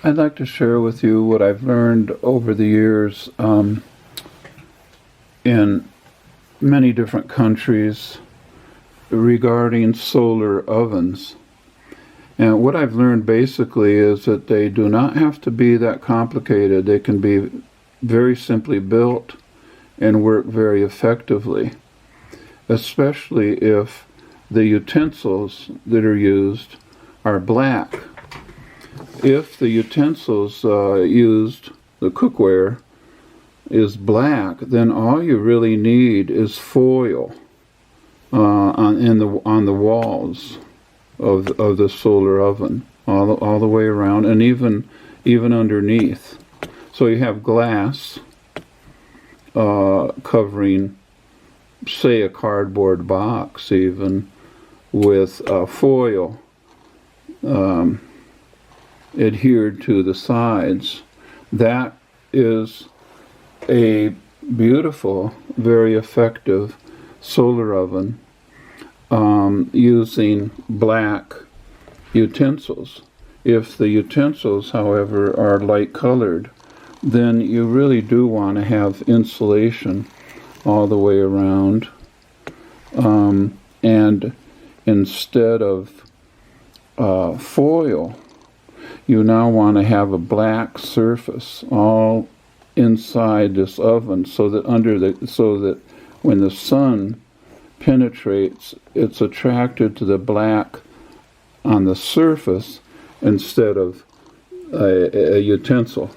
I'd like to share with you what I've learned over the years in many different countries regarding solar ovens. And what I've learned basically is that they do not have to be that complicated. They can be very simply built and work very effectively, especially if the utensils that are used are black. If the utensils used, the cookware, is black, then all you really need is foil on the walls of the solar oven, all the way around, and even underneath. So you have glass covering, say, a cardboard box, even with foil adhered to the sides. That is a beautiful, very effective solar oven using black utensils. If the utensils, however, are light colored, then you really do want to have insulation all the way around. And instead of foil, you now want to have a black surface all inside this oven, so that when the sun penetrates, it's attracted to the black on the surface instead of a utensil.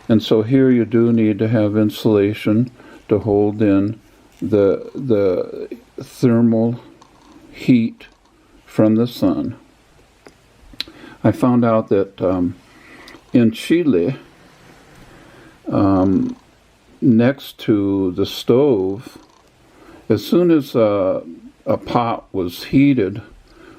And so here you do need to have insulation to hold in the thermal heat from the sun. I found out that in Chile, next to the stove, as soon as a pot was heated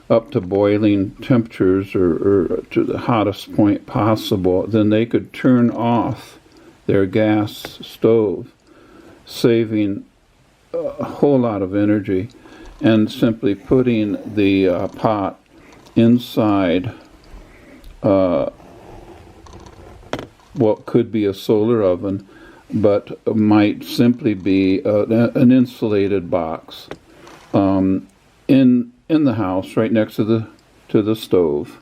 up to boiling temperatures or to the hottest point possible, then they could turn off their gas stove, saving a whole lot of energy, and simply putting the pot inside what could be a solar oven, but might simply be an insulated box in the house right next to the stove,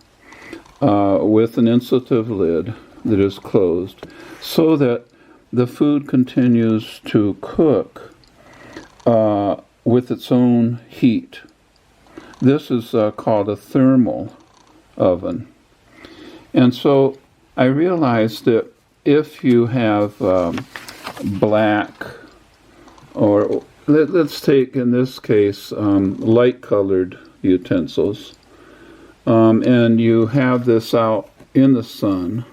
with an insulative lid that is closed, so that the food continues to cook with its own heat. This is called a thermal oven. And so I realized that if you have black, or let's take in this case light-colored utensils, and you have this out in the sun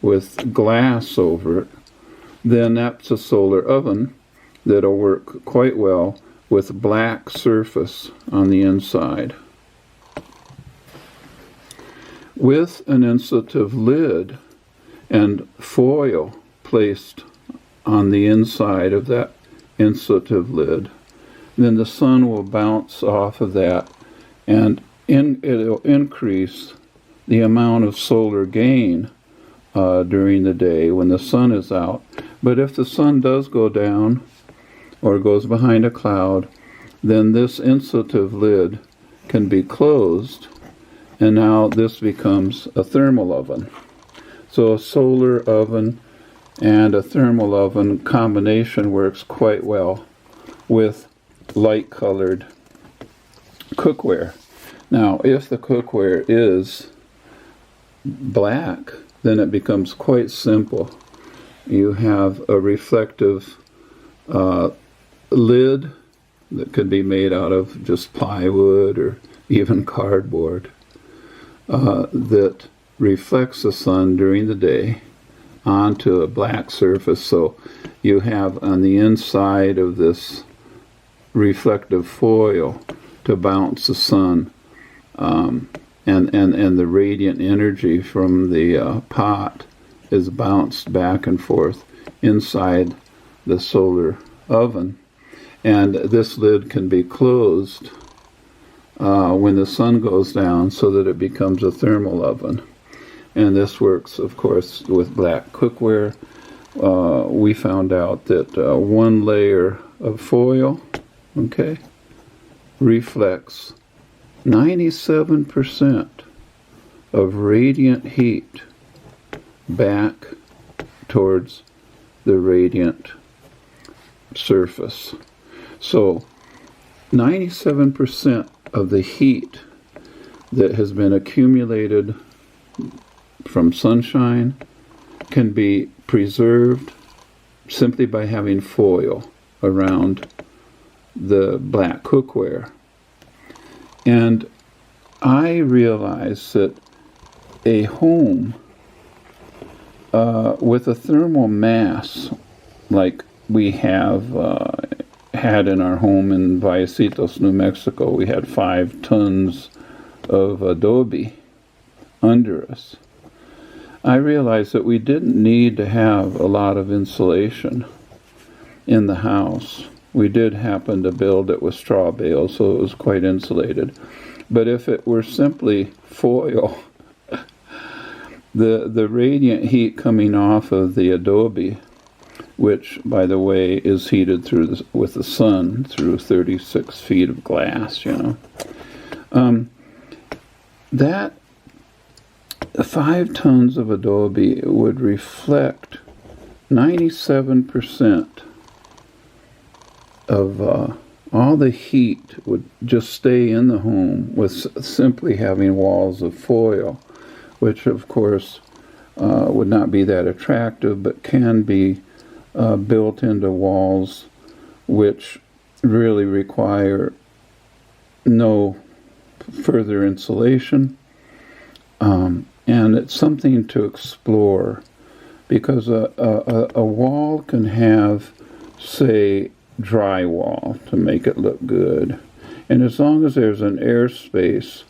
with glass over it, then that's a solar oven that'll work quite well with black surface on the inside. With an insulative lid and foil placed on the inside of that insulative lid, then the sun will bounce off of that, and it'll increase the amount of solar gain during the day when the sun is out. But if the sun does go down or goes behind a cloud, then this insulative lid can be closed, and now this becomes a thermal oven. So a solar oven and a thermal oven combination works quite well with light-colored cookware. Now, if the cookware is black, then it becomes quite simple. You have a reflective lid that could be made out of just plywood or even cardboard that reflects the sun during the day onto a black surface. So you have on the inside of this reflective foil to bounce the sun, and the radiant energy from the pot is bounced back and forth inside the solar oven. And this lid can be closed when the sun goes down, so that it becomes a thermal oven. And this works, of course, with black cookware. We found out that one layer of foil, okay, reflects 97% of radiant heat back towards the radiant surface. So 97% of the heat that has been accumulated from sunshine can be preserved simply by having foil around the black cookware. And I realized that a home with a thermal mass like we have had in our home in Vallecitos, New Mexico, we had 5 tons of adobe under us. I realized that we didn't need to have a lot of insulation in the house. We did happen to build it with straw bales, so it was quite insulated. But if it were simply foil, the radiant heat coming off of the adobe, which, by the way, is heated with the sun through 36 feet of glass, that 5 tons of adobe would reflect 97% of all the heat would just stay in the home with simply having walls of foil, which of course would not be that attractive, but can be built into walls which really require no further insulation. And it's something to explore, because a wall can have, say, drywall to make it look good. And as long as there's an airspace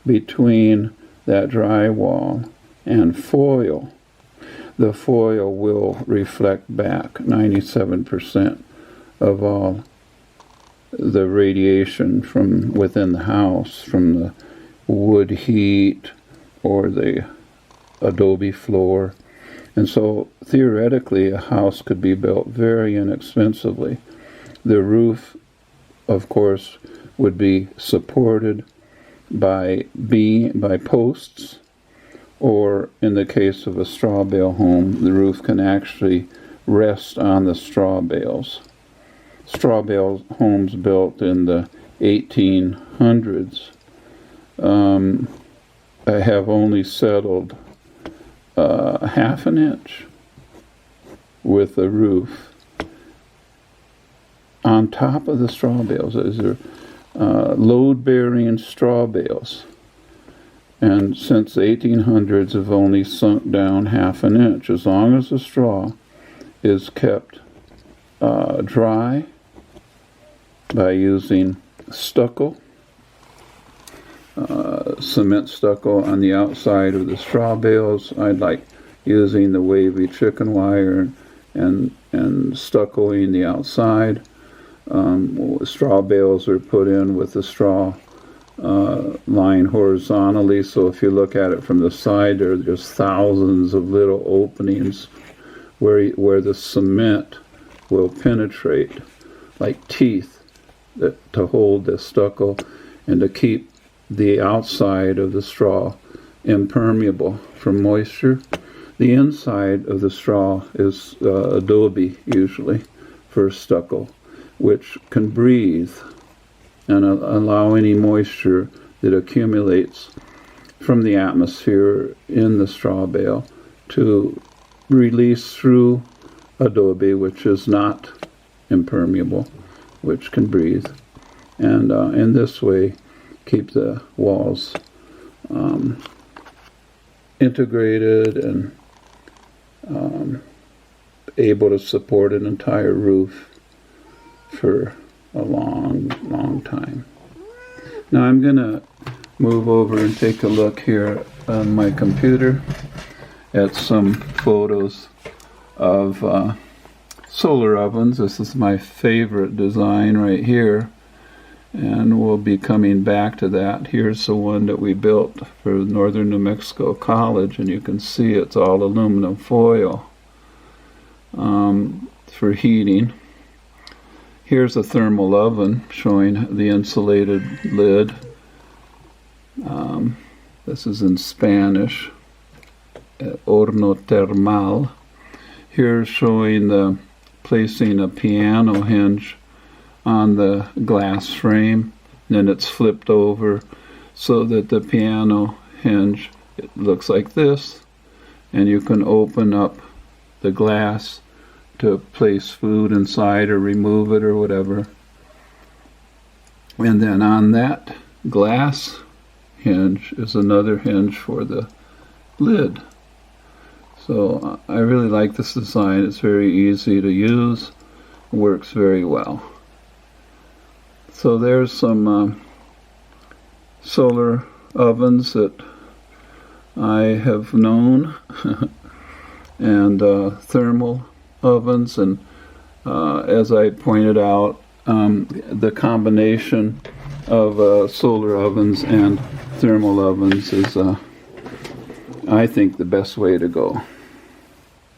between that drywall and foil, the foil will reflect back 97% of all the radiation from within the house, from the wood heat or the adobe floor. And so theoretically a house could be built very inexpensively. The roof, of course, would be supported by posts, or in the case of a straw bale home, the roof can actually rest on the straw bales. Straw bale homes built in the 1800s have only settled half an inch with the roof on top of the straw bales. These are load-bearing straw bales, and since the 1800s have only sunk down half an inch. As long as the straw is kept dry by using stucco, cement stucco on the outside of the straw bales. I like using the wavy chicken wire and stuccoing the outside. Straw bales are put in with the straw lying horizontally, so if you look at it from the side, there are just thousands of little openings where the cement will penetrate like teeth to hold the stucco and to keep the outside of the straw impermeable from moisture. The inside of the straw is adobe, usually, for stucco, which can breathe and allow any moisture that accumulates from the atmosphere in the straw bale to release through adobe, which is not impermeable, which can breathe, and in this way keep the walls integrated and able to support an entire roof for a long time. Now I'm going to move over and take a look here on my computer at some photos of solar ovens. This is my favorite design right here. and we'll be coming back to that. Here's the one that we built for Northern New Mexico College, and you can see it's all aluminum foil for heating. Here's a thermal oven showing the insulated lid. This is in Spanish, horno termal. Here's showing the placing a piano hinge on the glass frame, then it's flipped over so that the piano hinge, it looks like this, and you can open up the glass to place food inside or remove it or whatever. And then on that glass hinge is another hinge for the lid. So I really like this design. It's very easy to use, works very well. So there's some solar ovens that I have known and thermal ovens, and as I pointed out, the combination of solar ovens and thermal ovens is I think the best way to go.